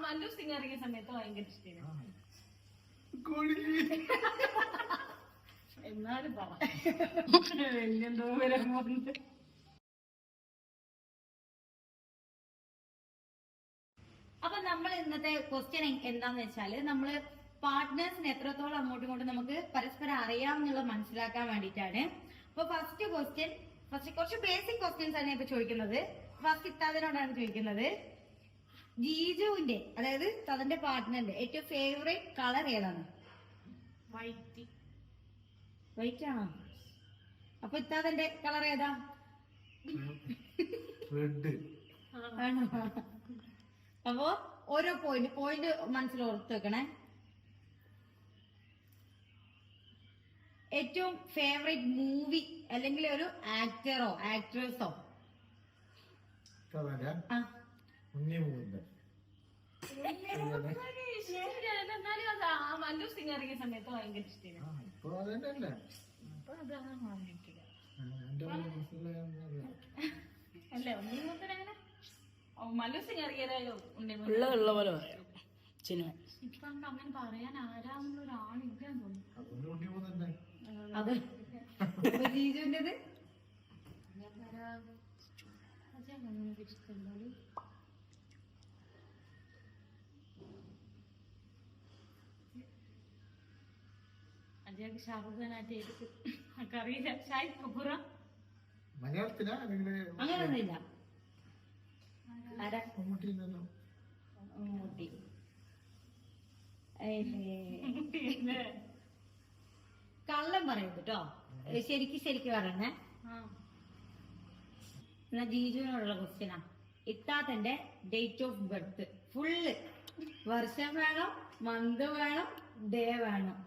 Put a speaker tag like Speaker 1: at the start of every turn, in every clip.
Speaker 1: മല്ലു സിംഗ് ഇറങ്ങിയ സമയത്ത് ഭയങ്കര ഇഷ്ടമാണ്. എന്നാലും പറ വലിയെന്തോ വരാൻ പോകുന്നത്. അപ്പൊ നമ്മൾ ഇന്നത്തെ ക്വസ്റ്റ്യൻ എന്താന്ന് വെച്ചാല്, നമ്മള് പാർട്ട്നേഴ്സിന് എത്രത്തോളം അങ്ങോട്ടും ഇങ്ങോട്ടും നമുക്ക് പരസ്പരം അറിയാമെന്നുള്ളത് മനസ്സിലാക്കാൻ വേണ്ടിയിട്ടാണ്. അപ്പൊ ഫസ്റ്റ് കുറച്ച് ബേസിക് ക്വസ്റ്റ്യൻസ് ആണ് ഇപ്പൊ ചോദിക്കുന്നത്. ഫസ്റ്റ് ഇത്താദിനോടാണ് ചോദിക്കുന്നത്. ജീജുവിന്റെ, അതായത് തന്റെ പാർട്ട്ണറിന്റെ ഏറ്റവും ഫേവറേറ്റ് കളർ ഏതാണ്? വൈറ്റ് ആണോ? അപ്പൊ ഇത്താദിന്റെ കളർ ഏതാ? ആണോ? അപ്പൊ ഓരോ പോയിന്റ് മനസ്സിൽ ഓർത്ത് വെക്കണേ. ഏറ്റവും ഫേവറേറ്റ് മൂവി അല്ലെങ്കിൽ ഒരു ആക്ടറോ ആക്ട്രസോ? മല്ലു സിംഗ് ഇറങ്ങിയ സമയത്ത് ഭയങ്കര ഇഷ്ടമാണ്. അല്ലേ ഉണ്ണിമുത്തനങ്ങനെ മല്ലു സിംഗ് ഇറങ്ങിയതായോ ഉള്ള പോലെ ഇപ്പൊ അങ്ങനെ പറയാൻ ആരാന്നുള്ള ഒരാളില്ലാന്ന് തോന്നുന്നു. അത് ജീജുവിൻ്റെത് അജയ്ക്ക് ഷാറുഖാനായിട്ട് അറിയില്ല. ഷാഹിദ് കപൂറ അങ്ങനൊന്നുമില്ല. കള്ളം പറയും കേട്ടോ, ശരിക്ക് പറയണേ. എന്നാ ജീജുവിനോടുള്ള ക്വസ്റ്റ്യനാ. ഇത്താത്തന്റെ ഡേറ്റ് ഓഫ് ബർത്ത് ഫുള്ള് വർഷം വേണം, മന്ത് വേണം, ഡേ വേണം.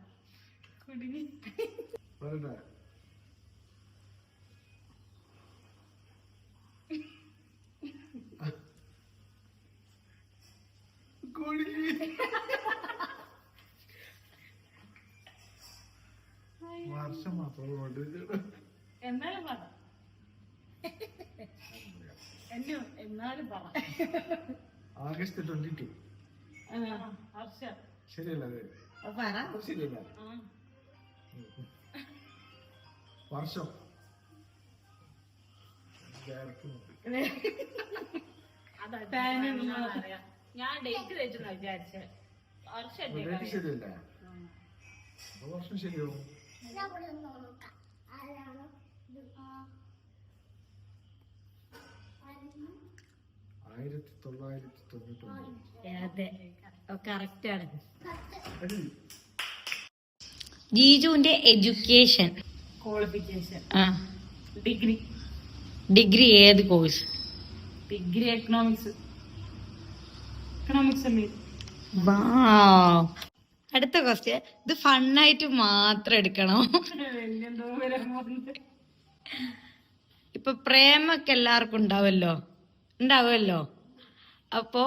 Speaker 2: എന്നാലും പറ.
Speaker 3: ആഗസ്റ്റ് 22. ശരിയല്ലേ? ശരിയല്ല. വർഷം
Speaker 1: ഞാൻ ഡേറ്റ് തെറ്റുന്ന വിചാരിച്ച
Speaker 3: ശരിയല്ല. വർഷം ശരിയാവും. 1999.
Speaker 1: കറക്റ്റ് ആണ്. ജീജുവിന്റെ എഡ്യൂക്കേഷൻ
Speaker 2: ക്വാളിഫിക്കേഷൻ
Speaker 1: ഡിഗ്രി ഏത് കോഴ്സ്?
Speaker 2: ഡിഗ്രി എക്കണോമിക്സ് അല്ലേ?
Speaker 1: അടുത്ത ക്വസ്റ്റ്യൻ. ഇത് ഫണ്ണായിട്ട് മാത്രം എടുക്കണോ? ഇപ്പൊ പ്രേമൊക്കെ എല്ലാവർക്കും ഉണ്ടാവുമല്ലോ. അപ്പോ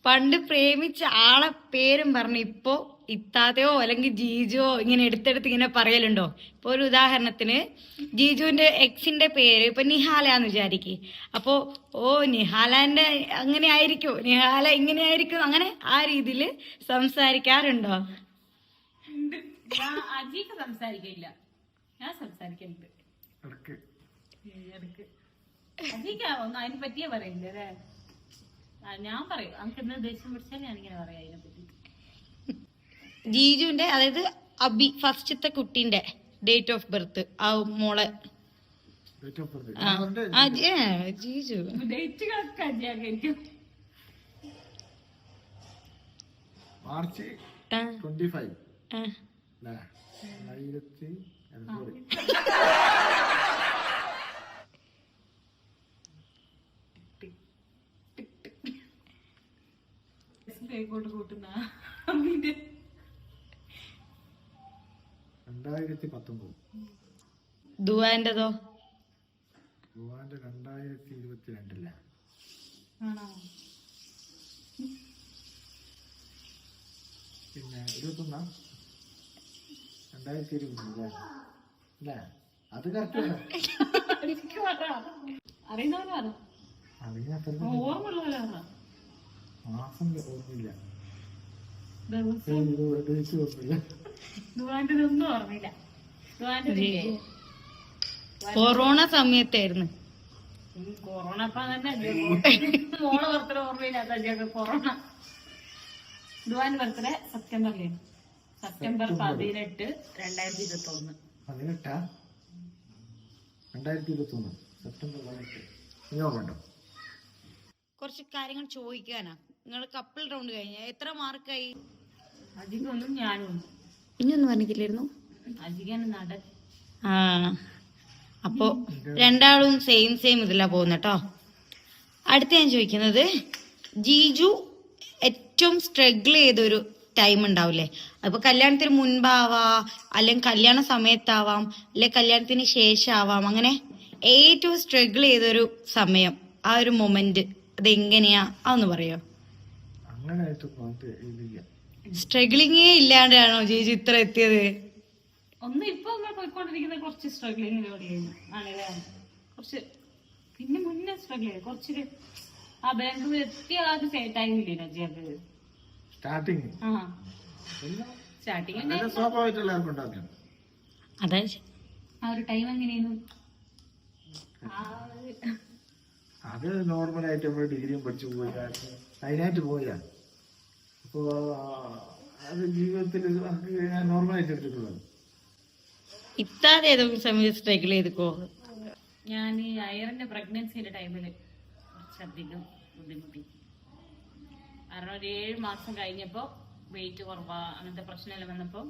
Speaker 1: പണ്ട് പ്രേമിച്ച ആളെ പേരും പറഞ്ഞ് ഇപ്പോ ഇത്താതെയോ അല്ലെങ്കിൽ ജീജുവോ ഇങ്ങനെ എടുത്തെടുത്ത് ഇങ്ങനെ പറയലുണ്ടോ? ഇപ്പൊ ഒരു ഉദാഹരണത്തിന് ജീജുവിന്റെ എക്സിന്റെ പേര് ഇപ്പൊ നിഹാലാന്ന് വിചാരിക്ക്. അപ്പോ നിഹാലാന്റെ അങ്ങനെ ആയിരിക്കും, നിഹാല ഇങ്ങനെ ആയിരിക്കും, അങ്ങനെ ആ രീതിയിൽ സംസാരിക്കാറുണ്ടോ?
Speaker 2: അജീക്ക് സംസാരിക്കില്ല, ഞാൻ സംസാരിക്കുന്നുണ്ട്. അജീക്കാവുന്നു അതിനെ പറ്റിയേ പറയില്ല അല്ലേ? ഞാൻ പറയും നമുക്ക് എന്താ ദേഷ്യം പിടിച്ചാൽ ഞാനിങ്ങനെ പറയാം അതിനെ പറ്റി.
Speaker 1: ജീജുവിന്റെ, അതായത് ഫസ്റ്റത്തെ കുട്ടീന്റെ ഡേറ്റ് ഓഫ് ബർത്ത്, ആ മോളെ ജീജു
Speaker 2: ഡേറ്റ് കണക്ക് അജിയായിരിക്കും.
Speaker 3: മാർച്ച് 25.
Speaker 2: കൂട്ടുന്ന
Speaker 3: 2019.
Speaker 1: ദുവാന്റെതോ?
Speaker 3: ദുവാന്റെ 2022. പിന്നെ 21. 2020 അല്ലേ? അത് കറക്റ്റ്
Speaker 2: അറിയുന്നവരാണ്.
Speaker 3: അതിനകത്ത്
Speaker 2: ഓർമ്മയുള്ള പോലെ പറ.
Speaker 3: മാസം ഓർമ്മയില്ല,
Speaker 2: ദിവസം
Speaker 3: ഡേറ്റ് ഓർമ്മയില്ല.
Speaker 2: ദുവാന്റെ ഇതൊന്നും ഓർമ്മയില്ല. ദുവാന്റെ ഇതില്ലേ?
Speaker 1: കൊറോണ സമയത്തായിരുന്നു.
Speaker 2: കൊറോണ അപ്പൊ തന്നെ മോളെ ബർത്ത്ഡേ ഓർമ്മയില്ലാത്ത അജിയൊക്കെ കൊറോണ. ദുവാന്റെ ബർത്ത്ഡേ സെപ്റ്റംബറിലാണ്. സെപ്റ്റംബർ 18, 2021.
Speaker 3: 18 2021 സെപ്റ്റംബർ 18. ഇനി ഓർമ്മയുണ്ടോ?
Speaker 1: കുറച്ച് കാര്യങ്ങൾ ചോദിക്കാനാ. നിങ്ങൾ കപ്പിൾ റൗണ്ട് കഴിഞ്ഞ എത്ര മാർക്കായി?
Speaker 2: അജിക്കൊന്നും ഞാനും ഒന്നും.
Speaker 1: ഇനിയൊന്നും പറഞ്ഞിട്ടില്ലായിരുന്നു.
Speaker 2: അജിക്കാണ് നടൻ.
Speaker 1: ആ, അപ്പോ രണ്ടാളും സെയിം ഇതിലാ പോകുന്ന കേട്ടോ. അടുത്ത ഞാൻ ചോദിക്കുന്നത്, ജീജു ഏറ്റവും സ്ട്രഗിൾ ചെയ്തൊരു ടൈം ഉണ്ടാവില്ലേ? അപ്പൊ കല്യാണത്തിന് മുൻപാവാ, അല്ലെങ്കിൽ കല്യാണ സമയത്താവാം, അല്ലെങ്കിൽ കല്യാണത്തിന് ശേഷം ആവാം, അങ്ങനെ ഏറ്റവും സ്ട്രഗിൾ ചെയ്തൊരു സമയം, ആ ഒരു മൊമെന്റ് അതെങ്ങനെയാ, അതൊന്ന് പറയോ?
Speaker 3: അങ്ങനെ ഇതില്ല.
Speaker 1: സ്ട്രഗിളിങ്ങേ ഇല്ലാണ്ടാണോ ജീജു ഇത്ര എത്തിയത്?
Speaker 2: ഒന്ന് ഇപ്പൊ നമ്മൾ പോയിക്കൊണ്ടിരിക്കുന്ന കുറച്ച് സ്ട്രഗ്ലിങ്ങിലൂടെയാണ് ആണല്ലേ. കുറച്ച് പിന്നെ മുന്നേ സ്ട്രഗിൾ ചെയ്ത് കുറച്ച് ആ ബാംഗ്ലൂർ എത്തിയ ആദ്യ ടൈമില്ലേ അജിയൊക്കെ?
Speaker 3: സ്റ്റാർട്ടിങ്
Speaker 2: ആ സ്റ്റാർട്ടിങ്
Speaker 3: സ്വാഭാവികമായിട്ട് എല്ലാവർക്കും ഉണ്ടാകും.
Speaker 1: അതെ,
Speaker 2: ആ ഒരു ടൈം എങ്ങനെയായിരുന്നു?
Speaker 3: അത് നോർമലായിട്ട് നമ്മൾ ഡിഗ്രിയും പഠിച്ചു പോയാ, അതിനായിട്ട് പോയാ. അപ്പോ അത് ജീവിതത്തിൽ ഞാൻ നോർമലായിട്ട് എടുത്തിട്ടുള്ളത്.
Speaker 1: ഇത്താതെ ഏതൊക്കെ സമയത്ത് സ്ട്രഗിൾ ചെയ്തോ?
Speaker 2: ഞാൻ ഈ അയറിന്റെ പ്രഗ്നൻസിയുടെ ടൈമിൽ കുറച്ചധികം ബുദ്ധിമുട്ടി. കാരണം ഒരു 7 മാസം കഴിഞ്ഞപ്പോ വെയിറ്റ് കുറവാ, അങ്ങനത്തെ പ്രശ്നമെല്ലാം വന്നപ്പോ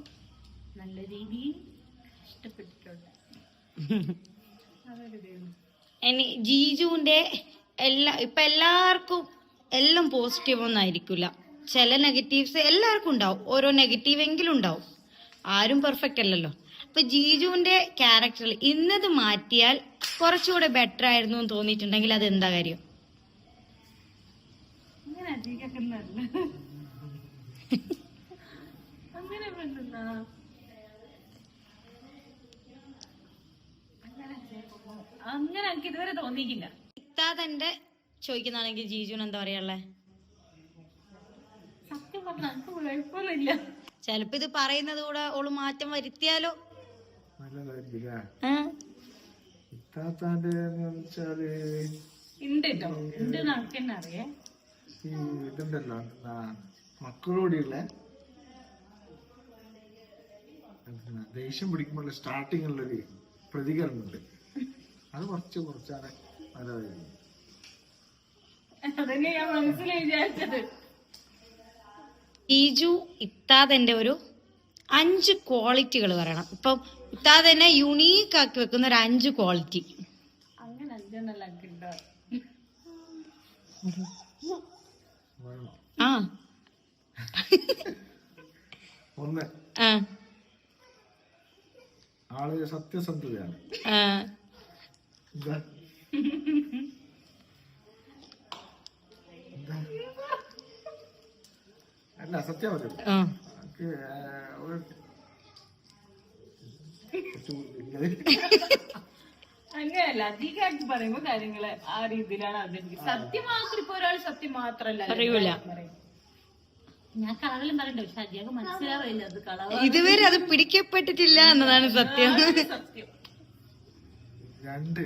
Speaker 2: നല്ല രീതിയിൽ കഷ്ടപ്പെട്ടിട്ടുണ്ട്.
Speaker 1: ഇനി ജീജുവിന്റെ ഇപ്പൊ എല്ലാവർക്കും എല്ലാം പോസിറ്റീവ് ഒന്നും ആയിരിക്കില്ല, ചില നെഗറ്റീവ്സ് എല്ലാവർക്കും ഉണ്ടാവും, ഓരോ നെഗറ്റീവ് എങ്കിലും ഉണ്ടാവും, ആരും പെർഫെക്റ്റ് അല്ലല്ലോ. അപ്പൊ ജീജുവിന്റെ ക്യാരക്ടറിൽ ഇന്നത് മാറ്റിയാൽ കുറച്ചുകൂടെ ബെറ്റർ ആയിരുന്നു എന്ന് തോന്നിയിട്ടുണ്ടെങ്കിൽ അത് എന്താ കാര്യം?
Speaker 2: അങ്ങനെ അധികമല്ല, അങ്ങനെ അങ്ങനെ എനിക്ക് ഇതുവരെ തോന്നിയിട്ടില്ല.
Speaker 1: ഇത്താതെന്റെ ചോദിക്കുന്നതാണെങ്കിൽ ജീജുവിന് എന്താ പറയാനുള്ളേ?
Speaker 2: സത്യം പറഞ്ഞാൽ എനിക്ക് കുഴപ്പമൊന്നുമില്ല.
Speaker 1: ചിലപ്പോ ഇത് പറയുന്നത് കൂടെ ഓള് മാറ്റം വരുത്തിയാലോ?
Speaker 3: നല്ലതായിരിക്കില്ല.
Speaker 1: ആ,
Speaker 3: ഇത്താത്താന്റെ വെച്ചാല്
Speaker 2: ഉണ്ട് കേട്ടോ, ഉണ്ട്, നമുക്ക് തന്നെ അറിയേ.
Speaker 3: ഈ ഇതുണ്ടല്ലോ മക്കളോടുള്ള ദേഷ്യം പിടിക്കുമ്പോൾ സ്റ്റാർട്ടിങ്ങിലുള്ളൊരു പ്രതികരണമുണ്ട്, അത് കുറച്ചാണ് നല്ലതായിരുന്നു.
Speaker 2: അതന്നെ ഞാൻ മനസ്സിൽ വിചാരിച്ചത്.
Speaker 1: ജീജു ഇത്താതെന്റെ ഒരു 5 ക്വാളിറ്റികൾ പറയണം. ഇപ്പം ഇത്താതെന്നെ യുണീക്ക് ആക്കി വെക്കുന്ന ഒരു 5 ക്വാളിറ്റി.
Speaker 2: അങ്ങനെ 5 ഉണ്ടോ?
Speaker 1: ആ,
Speaker 3: 1
Speaker 1: ആ,
Speaker 3: ആള് സത്യസന്ധതയാണ്.
Speaker 1: ആ.
Speaker 3: എന്താ എന്താ? അല്ല സത്യം പറയും.
Speaker 1: ആ.
Speaker 2: അങ്ങനെയല്ല, അധികമായിട്ട് പറയുമ്പോ കാര്യങ്ങള് ആ രീതിയിലാണ് അവതരിപ്പിക്കുന്നത്. സത്യം മാത്രം ഇപ്പൊ ഒരാൾ സത്യം മാത്രല്ല
Speaker 1: അറിയൂല.
Speaker 2: ഞാൻ കളവെല്ലാം പറയണ്ട, പക്ഷെ അധികം മനസ്സിലാവില്ല അത് കളവ.
Speaker 1: ഇതുവരെ അത് പിടിക്കപ്പെട്ടിട്ടില്ല എന്നതാണ് സത്യം.
Speaker 2: സത്യം
Speaker 3: 2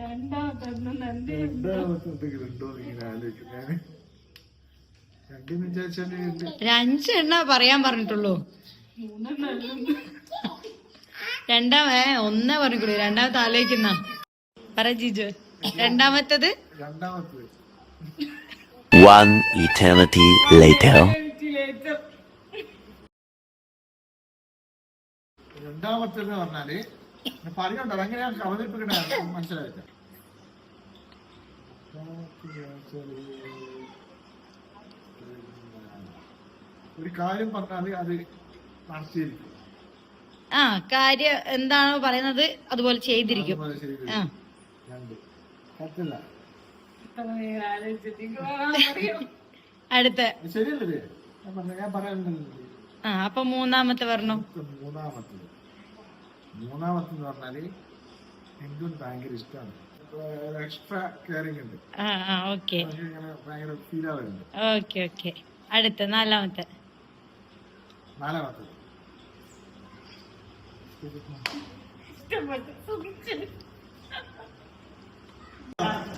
Speaker 3: രണ്ടാമത്തെ ഉണ്ടോ ഇങ്ങനെ ആലോചിക്കുന്നേ. 2 വിചാരിച്ചാല്
Speaker 1: 5 എണ്ണ പറയാൻ പറഞ്ഞിട്ടുള്ളൂ. 1 പറഞ്ഞിട്ടുള്ളൂ, രണ്ടാമത്തെ ആലോചിക്കുന്ന പറ ജീജു. രണ്ടാമത്തത്
Speaker 4: 1 eternity later.
Speaker 3: രണ്ടാമത്തേന്ന് പറഞ്ഞാല് പറയണ്ടോ, അങ്ങനെ അവതരിപ്പിക്കണ മനസ്സിലായില്ല. ഒരു കാര്യം പറഞ്ഞാല് അത് നടത്തിയിരിക്കും.
Speaker 1: ആ, കാര്യം എന്താണോ പറയുന്നത് അതുപോലെ ചെയ്തിരിക്കും. ആ,
Speaker 3: 2 പറ്റില്ല.
Speaker 1: അടുത്ത
Speaker 3: ശരിയല്ലേ ഞാൻ പറയാനുണ്ടല്ലോ.
Speaker 1: ആ, അപ്പൊ മൂന്നാമത്തെ പറഞ്ഞു.
Speaker 3: മൂന്നാമത്തെന്ന് പറഞ്ഞാല് എനിക്കും ഭയങ്കര ഇഷ്ടമാണ്. എക്സ്ട്രാ കെയറിംഗ് ഉണ്ട്.
Speaker 1: ഓക്കെ
Speaker 3: എനിക്ക് ഇങ്ങനെ ഭയങ്കര ഫീൽ ആവുന്നുണ്ട്.
Speaker 1: Okay okay. അടുത്ത നാലാമത്തെ.
Speaker 3: നാലാമത്തത്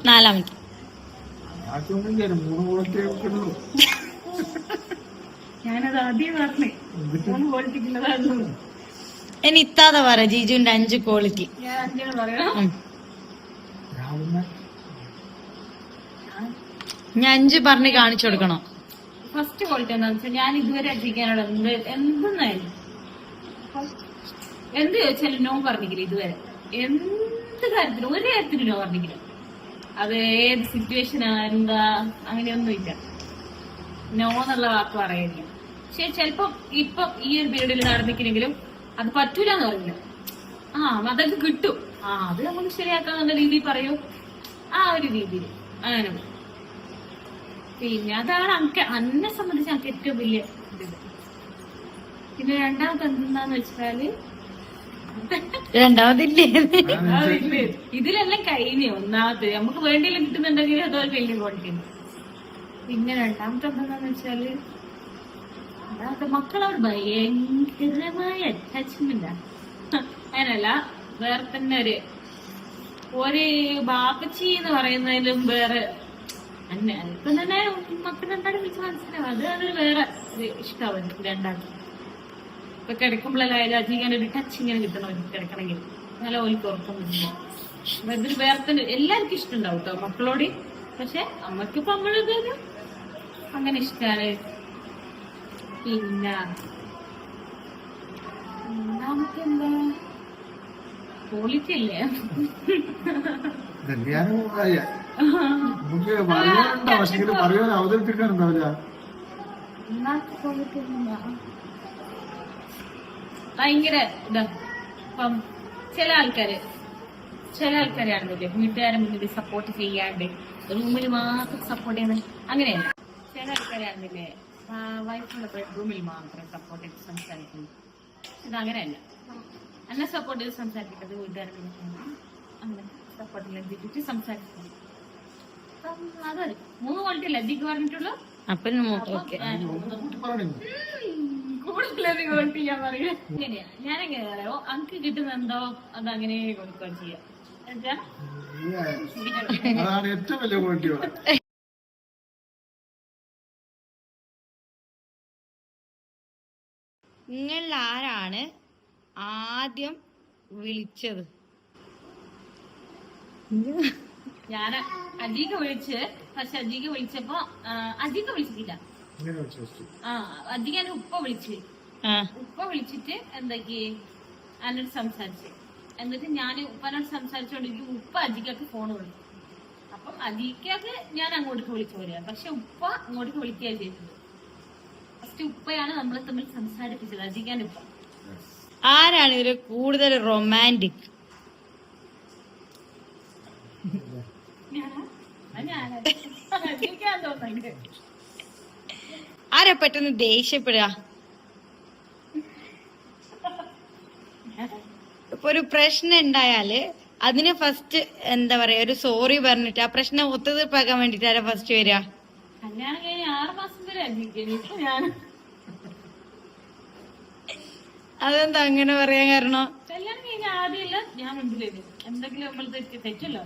Speaker 1: നാലാമത്തെ.
Speaker 3: ആർക്കൊന്നും ചെയ്യാനും 3 ക്വാളിറ്റി ഉള്ളൂ.
Speaker 2: ഞാനത് ആദ്യം പറഞ്ഞേ 3 ക്വാളിറ്റിക്കുള്ളതായിരുന്നു.
Speaker 1: ഇനി ഇത്താതെ പറ ജിജുവിന്റെ 5 ക്വാളിറ്റി.
Speaker 2: ഞാൻ 5 പറയണം.
Speaker 1: ഞാൻ 5 പറഞ്ഞ് കാണിച്ചു കൊടുക്കണം.
Speaker 2: ഫസ്റ്റ് ക്വാളിറ്റി എന്താണെന്ന് വെച്ചാൽ ഞാൻ ഇതുവരെ അജിക്കാനോട് എന്തെന്നായിരുന്നു എന്ത് ചോദിച്ചാലും നോ പറഞ്ഞിക്കില്ല ഇതുവരെ. എന്ത് കാര്യത്തിനും ഒരു കാര്യത്തിനും നോ പറഞ്ഞിക്കില്ല. അത് ഏത് സിറ്റുവേഷൻ എന്താ അങ്ങനെയൊന്നുമില്ല. നോ എന്നുള്ള വാക്ക് പറയില്ല. പക്ഷെ ചിലപ്പോ ഇപ്പം ഈ ഒരു പീരീഡിൽ നടന്നിക്കുന്നെങ്കിലും അത് പറ്റൂലെന്ന് പറയില്ല. അതൊക്കെ കിട്ടും. അത് നമുക്ക് ശരിയാക്കാന്നുള്ള രീതിയിൽ പറയൂ. ആ ഒരു രീതിയിൽ അങ്ങനെ. പിന്നെ അതാണ് എന്നെ സംബന്ധിച്ച് എനിക്ക് ഏറ്റവും വലിയ ഇത്. പിന്നെ രണ്ടാമത്തെ എന്തെന്നാന്ന് വെച്ചാല്
Speaker 1: രണ്ടാമതില്ലേ
Speaker 2: ഇതിലെല്ലാം കഴിഞ്ഞു. ഒന്നാമത് നമുക്ക് വേണ്ടിയെല്ലാം കിട്ടുന്നുണ്ടെങ്കിൽ അതൊരു വലിയ ക്വാളിറ്റി. പിന്നെ രണ്ടാമത്തെ എന്താന്ന് വെച്ചാല് രണ്ടാമത്തെ മക്കളോട് ഭയങ്കരമായ അറ്റാച്ച്മെന്റാ. അങ്ങനല്ല, വേറെ തന്നെ ഒരു ബാപ്പച്ചി എന്ന് പറയുന്നതിലും വേറെ ഇപ്പൊ തന്നെ മക്കൾ രണ്ടാളും വിളിച്ച് മനസ്സിലാവും. അതൊരു വേറെ ഒരു ഇഷ്ടമാവും എനിക്ക് രണ്ടാളും. ഇപ്പൊ കിടക്കുമ്പോഴല്ലായാലും അധികം ഒരു ടച്ച് ഇങ്ങനെ കിട്ടണം കിടക്കണമെങ്കിൽ. നല്ല ഓലിക്ക് ഉറക്കം പറ്റില്ല. ഇതൊരു വേറെ തന്നെ എല്ലാവർക്കും ഇഷ്ടം ഉണ്ടാവും കേട്ടോ മക്കളോട്. പക്ഷെ അമ്മക്കിപ്പോ നമ്മളിതൊരു അങ്ങനെ ഇഷ്ടാണ്. പിന്നെ രണ്ടാമത്തെ എന്താ ക്വാളിറ്റി അല്ലേ?
Speaker 3: നമുക്ക് പറയാനുണ്ടോ? പക്ഷെ പറയാൻ അവതരിപ്പിക്കാനുണ്ടാവില്ല.
Speaker 2: ഭയങ്കര ഇതാ. ഇപ്പം ചില ആൾക്കാരാണെന്നില്ലേ വീട്ടുകാരെ മുന്നിൽ സപ്പോർട്ട് ചെയ്യാണ്ട് റൂമിൽ മാത്രം സപ്പോർട്ട് ചെയ്യുന്നത്. അങ്ങനെയല്ല. ചില ആൾക്കാരാണെന്നില്ലേ വൈഫിന്റെ ബെഡ്റൂമിൽ മാത്രം സപ്പോർട്ട് ചെയ്ത് സംസാരിക്കുന്നു. ഇതങ്ങനെയല്ല. എന്നെ സപ്പോർട്ട് ചെയ്ത് സംസാരിക്കുന്നത് വീട്ടുകാരെ അങ്ങനെ സപ്പോർട്ട് ചെയ്തിട്ട് സംസാരിക്കുന്നു. അതൊരു 3 ക്വാളിറ്റി അല്ലേ അധികം പറഞ്ഞിട്ടുള്ളൂ. കൂടുതൽ ക്വാളിറ്റി ഞാൻ പറയാം. ഇങ്ങനെയാ ഞാനെങ്ങനെ പറയാമോ അങ്ക് കിട്ടുന്നെന്തോ അതങ്ങനെ കൊടുക്കുകയും ചെയ്യാം.
Speaker 3: അതാണ് ഏറ്റവും വലിയ ക്വാളിറ്റി.
Speaker 1: നിങ്ങൾ ആരാണ് ആദ്യം വിളിച്ചത്?
Speaker 2: ഞാൻ അജീക വിളിച്ച്. പക്ഷെ അജീക വിളിച്ചപ്പോ അജീക വിളിച്ചിട്ടില്ല. അജീക ഉപ്പ വിളിച്ചിട്ട് എന്തൊക്കെ എന്നോട് സംസാരിച്ച്. എന്നിട്ട് ഞാൻ ഉപ്പനോട് സംസാരിച്ചോണ്ടിരിക്കും. ഉപ്പ അജീകക്ക് ഫോൺ വിളിച്ചു. അപ്പം അജീകക്ക് ഞാൻ അങ്ങോട്ടേക്ക് വിളിച്ചു പോരുക. പക്ഷെ ഉപ്പ അങ്ങോട്ടേക്ക് വിളിക്കുകയാണ് ചെയ്തത്. ഫസ്റ്റ് ഉപ്പയാണ് നമ്മളെ തമ്മിൽ സംസാരിപ്പിച്ചത്. അജീകാന്റെ ഉപ്പ.
Speaker 1: ആരാണ് ഇതിൽ കൂടുതൽ റൊമാൻറ്റിക്? ആരാ പെട്ടെന്ന് ദേഷ്യപ്പെടുക? ഇപ്പൊ ഒരു പ്രശ്നം ഉണ്ടായാല് അതിന് ഫസ്റ്റ് എന്താ പറയാ ഒരു സോറി പറഞ്ഞിട്ട് ആ പ്രശ്നം ഒത്തുതീർപ്പാക്കാൻ വേണ്ടിട്ട് ആരാ ഫസ്റ്റ് വരിക?
Speaker 2: കല്യാണം കഴിഞ്ഞ് 6 മാസം വരെ ഇപ്പൊ ഞാൻ
Speaker 1: അതെന്താ അങ്ങനെ പറയാൻ കാരണം?
Speaker 2: കല്യാണം കഴിഞ്ഞ ആദ്യമല്ല ഞാൻ മിണ്ടില്ല. എന്തെങ്കിലും നമ്മൾ തെറ്റല്ലോ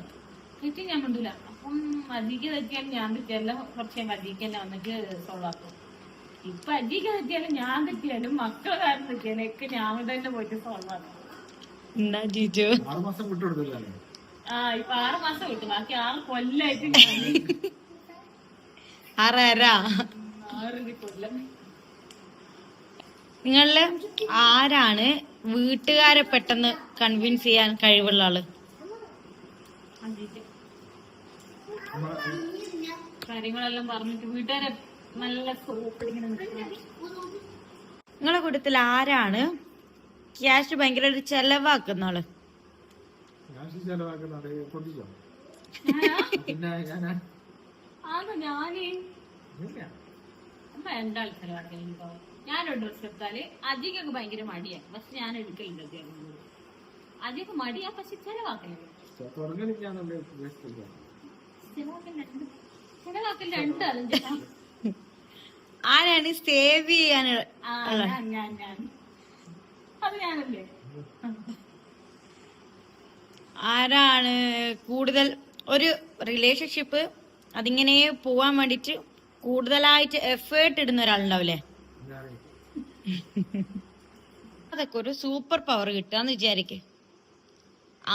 Speaker 2: തെറ്റി ഞാൻ മിണ്ടില്ല. അപ്പം അജിക്ക് തെറ്റിയാലും ഞാൻ തെറ്റിയാലും കുറച്ച് അജിക്ക് തന്നെ വന്നിട്ട് സോൾവ് ആക്കും. ഇപ്പൊ അജിക്ക് തെറ്റിയാലും ഞാൻ തെറ്റിയാലും മക്കളെ കാര്യം തെറ്റിയാലും ഒക്കെ ഞാൻ തന്നെ പോയിട്ട് സോൾവ് ആക്കും.
Speaker 1: എന്താ ജിജു
Speaker 3: 6 മാസം വിട്ടുകൊടുക്കില്ല.
Speaker 2: ഇപ്പൊ 6 മാസം വിട്ടു. ബാക്കി 6 കൊല്ലായിട്ട്
Speaker 1: 6.5
Speaker 2: കൊല്ലം.
Speaker 1: നിങ്ങളില് ആരാണ് വീട്ടുകാരെ പെട്ടെന്ന് കൺവിൻസ് ചെയ്യാൻ കഴിവുള്ള ആള്?
Speaker 2: കാര്യങ്ങളെല്ലാം പറഞ്ഞിട്ട് വീട്ടുകാരെ നല്ല
Speaker 1: നിങ്ങളെ കൂട്ടത്തിൽ ആരാണ് ക്യാഷ് ഭയങ്കരമായിട്ട് ചെലവാക്കുന്ന ആള്?
Speaker 2: എന്താൾ ചെലവാക്കലുണ്ടോ? ഞാനൊരു ഡ്രസ് എടുത്താല് അജിക്കൊക്കെ ഭയങ്കര മടിയാണ്. പക്ഷെ ഞാൻ എടുക്കലുണ്ട്. ആദ്യമൊക്കെ മടിയാ, പക്ഷെ ചെലവാക്കലുണ്ട്.
Speaker 3: തുടങ്ങലിക്കാന്നല്ലേ ഉദ്ദേശിച്ചത്.
Speaker 2: ചെലവാക്കൽ രണ്ടാളും ചേട്ടാ.
Speaker 1: ആരാണ് സേവ് ചെയ്യാൻ?
Speaker 2: ഞാൻ അത് ഞാനല്ലേ.
Speaker 1: ആരാണ് കൂടുതൽ ഒരു റിലേഷൻഷിപ്പ് അതിങ്ങനെ പോവാൻ വേണ്ടിട്ട് കൂടുതലായിട്ട് എഫേർട്ട് ഇടുന്ന ഒരാളുണ്ടാവില്ലേ? അതൊക്കെ ഒരു സൂപ്പർ പവർ കിട്ടാന്ന് വിചാരിക്ക്.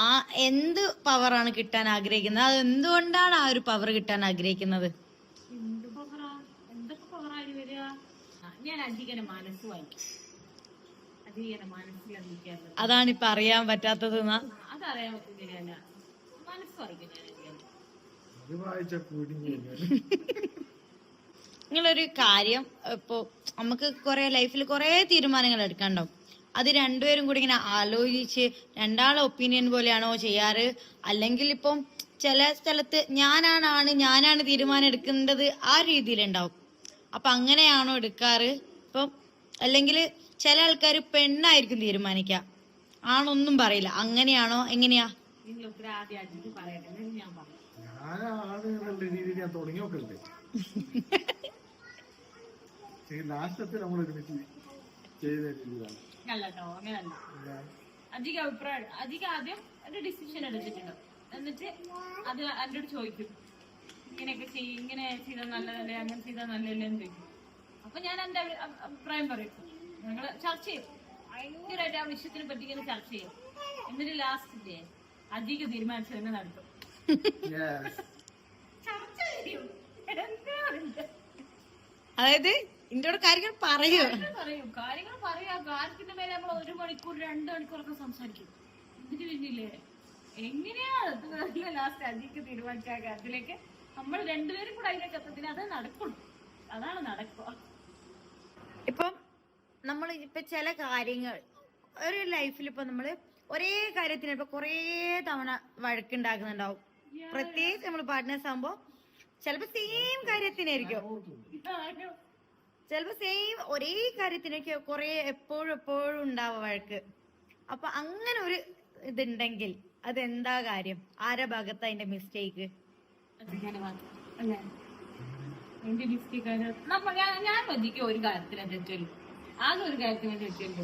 Speaker 1: ആ എന്ത് പവറാണ് കിട്ടാൻ ആഗ്രഹിക്കുന്നത്? അത് എന്തുകൊണ്ടാണ് ആ ഒരു പവർ കിട്ടാൻ ആഗ്രഹിക്കുന്നത്?
Speaker 2: എന്തൊക്കെ പവറായി വരിക? ഞാൻ അധികം മനസ്സ് വായിക്കും. അധികം മനസ്സിലധികം
Speaker 1: അതാണിപ്പൊ അറിയാൻ പറ്റാത്തത്.
Speaker 2: അതറിയാൻ പറ്റുന്നില്ല. മനസ്സ് വായിക്കും ഞാൻ അധികം.
Speaker 3: അത് വായിച്ച കൂടി
Speaker 1: നിങ്ങളൊരു കാര്യം ഇപ്പൊ നമുക്ക് കുറെ ലൈഫിൽ കുറെ തീരുമാനങ്ങൾ എടുക്കാണ്ടാവും. അത് രണ്ടുപേരും കൂടി ഇങ്ങനെ ആലോചിച്ച് രണ്ടാളെ ഒപ്പീനിയൻ പോലെയാണോ ചെയ്യാറ്? അല്ലെങ്കിൽ ഇപ്പം ചില സ്ഥലത്ത് ഞാനാണ് തീരുമാനം എടുക്കേണ്ടത് ആ രീതിയിലുണ്ടാവും. അപ്പൊ അങ്ങനെയാണോ എടുക്കാറ്? ഇപ്പം അല്ലെങ്കിൽ ചില ആൾക്കാർ പെണ്ണായിരിക്കും തീരുമാനിക്കുക, ആണൊന്നും പറയില്ല. അങ്ങനെയാണോ? എങ്ങനെയാ?
Speaker 3: ഞാനാണ് രീതിയിൽ ഞാൻ തുടങ്ങി നോക്കരുത്. ലാസ്റ്റത്തിൽ നമ്മൾ ഒരുമിച്ച് ചെയ്ത രീതിയിലാണ്.
Speaker 2: അല്ലട്ടോ, അങ്ങനല്ല. അധികം അഭിപ്രായം അധികം ആദ്യം ഒരു ഡിസിഷൻ എടുത്തിട്ടുണ്ടോ, എന്നിട്ട് അത് എന്നോട് ചോദിക്കും, ഇങ്ങനെയൊക്കെ ചെയ്യും, ഇങ്ങനെ ചെയ്താൽ നല്ലതല്ലേ, അങ്ങനെ ചെയ്താൽ നല്ലതല്ലേ എന്ന് ചോദിക്കും. അപ്പൊ ഞാൻ എന്റെ അഭിപ്രായം പറയും. ഞങ്ങള് ചർച്ച ചെയ്യും, ഭയങ്കരമായിട്ട് ആ വിഷയത്തിനെ പറ്റി ഇങ്ങനെ ചർച്ച ചെയ്യും. എന്നിട്ട് ലാസ്റ്റ് അധികം തീരുമാനിച്ചു തന്നെ നടത്തും. ചർച്ച ചെയ്യും.
Speaker 1: അതായത് ഇന്ത്യയുടെ കാര്യങ്ങൾ പറയൂ.
Speaker 2: കാര്യങ്ങൾ പറയാ. കാര്യത്തിന്റെ മേലെ നമ്മൾ 1 മണിക്കൂർ 2 മണിക്കൂറൊക്കെ സംസാരിക്കും. എന്നിട്ട് പിന്നില്ലേ എങ്ങനെയാ ലാസ്റ്റ് അധികം തീരുമാനിച്ച കാര്യത്തിലേക്ക് നമ്മൾ രണ്ടുപേരും കൂടെ അതിലേക്ക് എത്തത്തിന് അത് നടക്കുള്ളൂ. അതാണ് നടക്കുക.
Speaker 1: ഇപ്പം നമ്മൾ ഇപ്പൊ ചില കാര്യങ്ങൾ ഒരു ലൈഫിൽ ഇപ്പൊ നമ്മള് ഒരേ കാര്യത്തിന് ഇപ്പൊ കൊറേ തവണ വഴക്കുണ്ടാക്കുന്നുണ്ടാവും. പ്രത്യേകിച്ച് നമ്മൾ പാർട്ട്നേഴ്സ് ആകുമ്പോ ചിലപ്പോ സെയിം കാര്യത്തിനായിരിക്കും, ചിലപ്പോ സെയിം ഒരേ കാര്യത്തിനൊക്കെ കൊറേ എപ്പോഴും ഉണ്ടാവുക വഴക്ക്. അപ്പൊ അങ്ങനെ ഒരു ഇതുണ്ടെങ്കിൽ അതെന്താ കാര്യം? ആരുടെ ഭാഗത്താ അതിന്റെ മിസ്റ്റേക്ക്?
Speaker 2: എന്റെ മിസ്റ്റേക്ക് ഞാൻ മതിക്കും ഒരു കാര്യത്തിനെ തെറ്റുള്ളൂ. ആകെ ഒരു കാര്യത്തിനെ തെറ്റുള്ളൂ.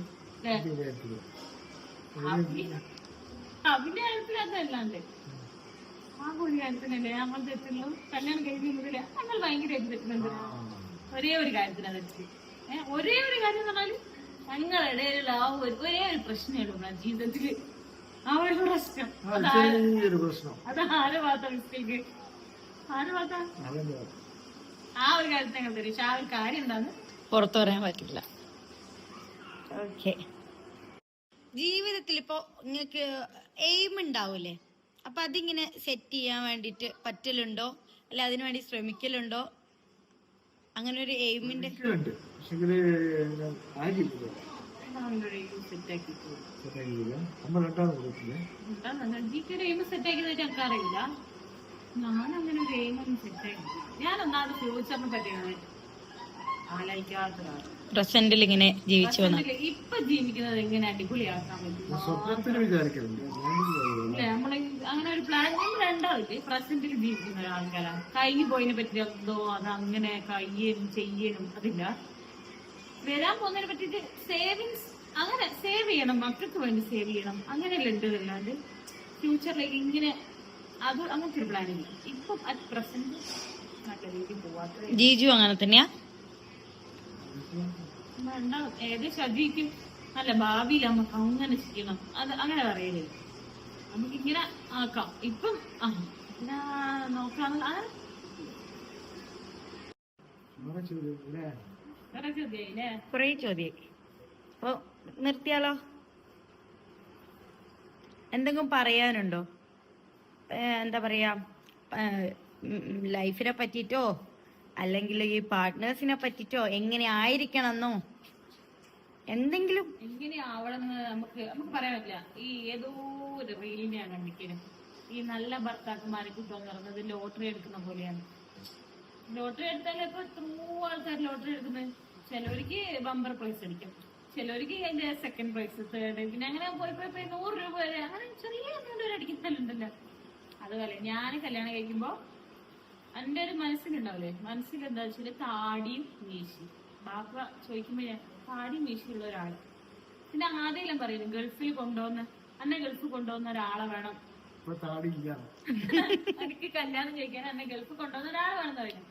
Speaker 2: അവന്റെ കാര്യത്തിൽ അതല്ലാണ്ട് ആകെ ഒരു കാര്യത്തിനല്ലേ നമ്മൾ തെറ്റുള്ളൂ. കല്യാണം കഴിഞ്ഞ മുതലേ നമ്മൾ ഭയങ്കരമായിട്ട് തെറ്റുന്നുണ്ട്. ഒരേ ഒരു കാര്യത്തിനാ തെറ്റ്. ഒരേ ഒരു കാര്യം എന്ന് പറഞ്ഞാല് ഞങ്ങളുടെ ഇടയിലുള്ള ആ ഒരേ ഒരു പ്രശ്നമേ ഉള്ളൂ ജീവിതത്തില്. ആ ഒരു പ്രശ്നം അത് ആരെ ഭാഗത്താ മിസ്റ്റേക്ക്? ആരെ ഭാഗത്താ? ആ ഒരു കാര്യത്തിൽ ഞങ്ങൾ തരും. പക്ഷെ ആ ഒരു കാര്യം എന്താന്ന്
Speaker 1: പുറത്തു പറയാൻ പറ്റില്ല. ഓക്കെ. ജീവിതത്തിൽ ഇപ്പൊ നിങ്ങക്ക് എയിം ഉണ്ടാവൂലേ? അപ്പൊ അതിങ്ങനെ സെറ്റ് ചെയ്യാൻ വേണ്ടിട്ട് പറ്റലുണ്ടോ? അല്ല അതിനു വേണ്ടി ശ്രമിക്കലുണ്ടോ? അങ്ങനെ ഒരു എയിമിന്റെ
Speaker 2: ഞങ്ങൾക്കറിയില്ല. ഞാനങ്ങനെ ഒരു എയിമൊന്നും സെറ്റാക്കി. ഞാൻ ഒന്നാമത് ഫ്യൂച്ചറിനെ പറ്റിയാണ് ആലോചിക്കാത്തതാണ്.
Speaker 1: പ്രസന്റിൽ ഇങ്ങനെ ജീവിച്ചു വന്ന
Speaker 2: ഇപ്പൊ ജീവിക്കുന്നത് എങ്ങനെ അടിപൊളിയാക്കാൻ പറ്റും നമ്മള് അങ്ങനെ ഒരു പ്ലാൻ. നമ്മൾ രണ്ടാൾക്ക് പ്രസന്റിൽ ജീവിക്കുന്ന ഒരാൾക്കാരാണ്. കഴിഞ്ഞു പോയതിനെ പറ്റി എന്തോ അത് അങ്ങനെ കഴിയണം ചെയ്യണം അതില്ല. വരാൻ പോകുന്നതിനെ പറ്റിട്ട് സേവിങ്സ് അങ്ങനെ സേവ് ചെയ്യണം, മക്കൾക്ക് വേണ്ടി സേവ് ചെയ്യണം, അങ്ങനെയല്ല ഉണ്ട്. അല്ലാണ്ട് ഫ്യൂച്ചറിലേക്ക് ഇങ്ങനെ അത് അങ്ങനത്തെ ഒരു പ്ലാനില്ല. ഇപ്പം അറ്റ് പ്രസന്റ് നല്ല രീതിയിൽ പോവാത്ത
Speaker 1: ജീജു അങ്ങനെ തന്നെയാ.
Speaker 2: ഏകദേശം അധികം നല്ല ഭാവിയിൽ നമുക്ക് അങ്ങനെ ചെയ്യണം, അത് അങ്ങനെ പറയലേ. നമുക്ക് ഇങ്ങനെ ആക്കാം. ഇപ്പം നോക്കാന്ന് അങ്ങനെ വേറെ ചോദ്യായില്ലേ?
Speaker 1: കൊറേ ചോദ്യം. അപ്പൊ നിർത്തിയാലോ? എന്തെങ്കിലും പറയാനുണ്ടോ? എന്താ പറയാ, ലൈഫിനെ പറ്റിട്ടോ അല്ലെങ്കിൽ ഈ പാർട്ട്നേഴ്സിനെ പറ്റിട്ടോ എങ്ങനെ ആയിരിക്കണമെന്നോ എന്തെങ്കിലും?
Speaker 2: എങ്ങനെയാവണമെന്ന് നമുക്ക് പറയാൻ പറ്റില്ല. ഈ ഏതോ ഒരു റീലിനെയാണ് കണ്ടിരിക്കുന്നത്. ഈ നല്ല ഭർത്താക്കന്മാരെ കിട്ടുമെന്ന് പറയുന്നത് ലോട്ടറി എടുക്കുന്ന പോലെയാണ്. ലോട്ടറി എടുത്താൽ ഇപ്പൊ എത്രയോ ആൾക്കാർ ലോട്ടറി എടുക്കുന്നത്. ചിലവർക്ക് ബമ്പർ പ്രൈസ് അടിക്കും, ചിലവർക്ക് അതിന്റെ സെക്കൻഡ് പ്രൈസ്, തേർഡ്, പിന്നെ അങ്ങനെ പോയി 100 രൂപ വരെ അങ്ങനെ ചെറിയ amount വരെ അടിക്കുന്നുണ്ടല്ലോ. അതുപോലെ ഞാൻ കല്യാണം കഴിക്കുമ്പോ എന്റെ ഒരു മനസ്സിലുണ്ടാവില്ലേ, മനസ്സിൽ എന്താ വെച്ചാല് താടിയും മീശയും. ബാപ്പ ചോദിക്കുമ്പോ ഞാൻ താടിയും മീശയുള്ള ഒരാള്. പിന്നെ ആദ്യം പറയുന്നു ഗൾഫിൽ കൊണ്ടുവന്ന എന്നെ ഗൾഫിൽ കൊണ്ടുവന്ന ഒരാളെ വേണം,
Speaker 3: ഇപ്പൊ താടി ഇല്ല.
Speaker 2: എനിക്ക് കല്യാണം കഴിക്കാൻ എന്നെ ഗൾഫിൽ കൊണ്ടുവന്ന ഒരാളെ വേണം എന്ന് പറയുന്നത്.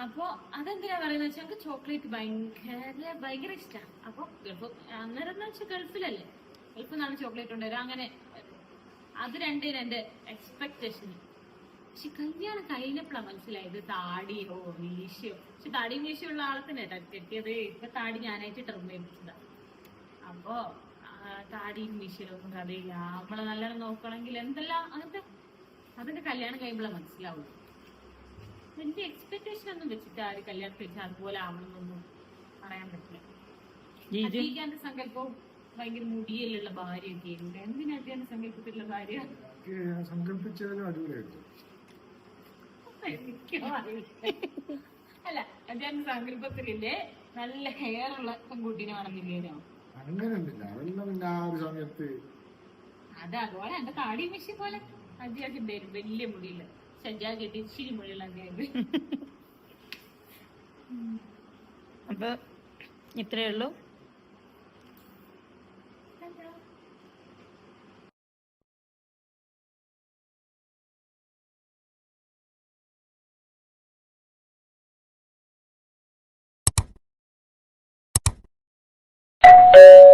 Speaker 2: അപ്പൊ അതെന്തിനാ പറയുന്നത് വെച്ചാൽ എനിക്ക് ചോക്ലേറ്റ് ഭയങ്കര ഇഷ്ടമാണ്. അപ്പൊ ഗൾഫ് അന്നേരം എന്ന് വെച്ചാൽ ഗൾഫിലല്ലേ, ഗൾഫിൽ നിന്നാണ് ചോക്ലേറ്റ് കൊണ്ടുവരാം. അങ്ങനെ അത് രണ്ടിനും എന്റെ എക്സ്പെക്ടേഷൻ. പക്ഷെ കല്യാണം കഴിഞ്ഞപ്പോഴാണ് മനസ്സിലായത് താടിയോ മീശയോ. പക്ഷെ താടി മീശയുള്ള ആൾ തന്നെ തെറ്റിയത്. ഇപ്പൊ താടി ഞാനായിട്ട് ടെർമിനേറ്റതാ. അപ്പൊ താടിയും മീശയിലൊന്നും കഥയില്ല. നമ്മളെ നല്ലോണം നോക്കണമെങ്കിൽ എന്തെല്ലാം അങ്ങനത്തെ അതൊക്കെ കല്യാണം കഴിയുമ്പോഴേ മനസ്സിലാവുള്ളൂ. എന്റെ എക്സ്പെക്ടേഷൻ ഒന്നും വെച്ചിട്ട് ആര് കല്യാണം കഴിച്ചാൽ അതുപോലെ ആവണമെന്നൊന്നും പറയാൻ പറ്റില്ല. അജീകാന്റെ സങ്കല്പവും ഭയങ്കര മുടിയിലുള്ള ഭാര്യയൊക്കെ ഉണ്ട്. എന്തിനാ അജീകാന്റെ സങ്കല്പത്തിലുള്ള ഭാര്യ?
Speaker 3: ഞാൻ സങ്കല്പിച്ചാലും അടിപൊളിയായിരുന്നു.
Speaker 2: എനിക്കോ അറിയില്ല. അല്ല, അജീകാന്റെ സങ്കല്പത്തിലില്ലേ നല്ല ഹെയർ ഉള്ള പെൺകുട്ടീനെ വേണമെന്നില്ലേനോ?
Speaker 3: അങ്ങനെയൊന്നുമില്ല, അതെല്ലാം പിന്നെ ആ ഒരു സമയത്ത്.
Speaker 2: അത് അതുപോലെ എന്റെ താടി മിഷി പോലെ അജീകാക്ക് ഉണ്ടായിരുന്നു, വലിയ മുടിയില്ല. സജ്ജാ കെട്ടി ഇച്ചിരി മുടിയുള്ള അജീകാക്ക്.
Speaker 1: അപ്പൊ ഇത്രയേ ഉള്ളൂ.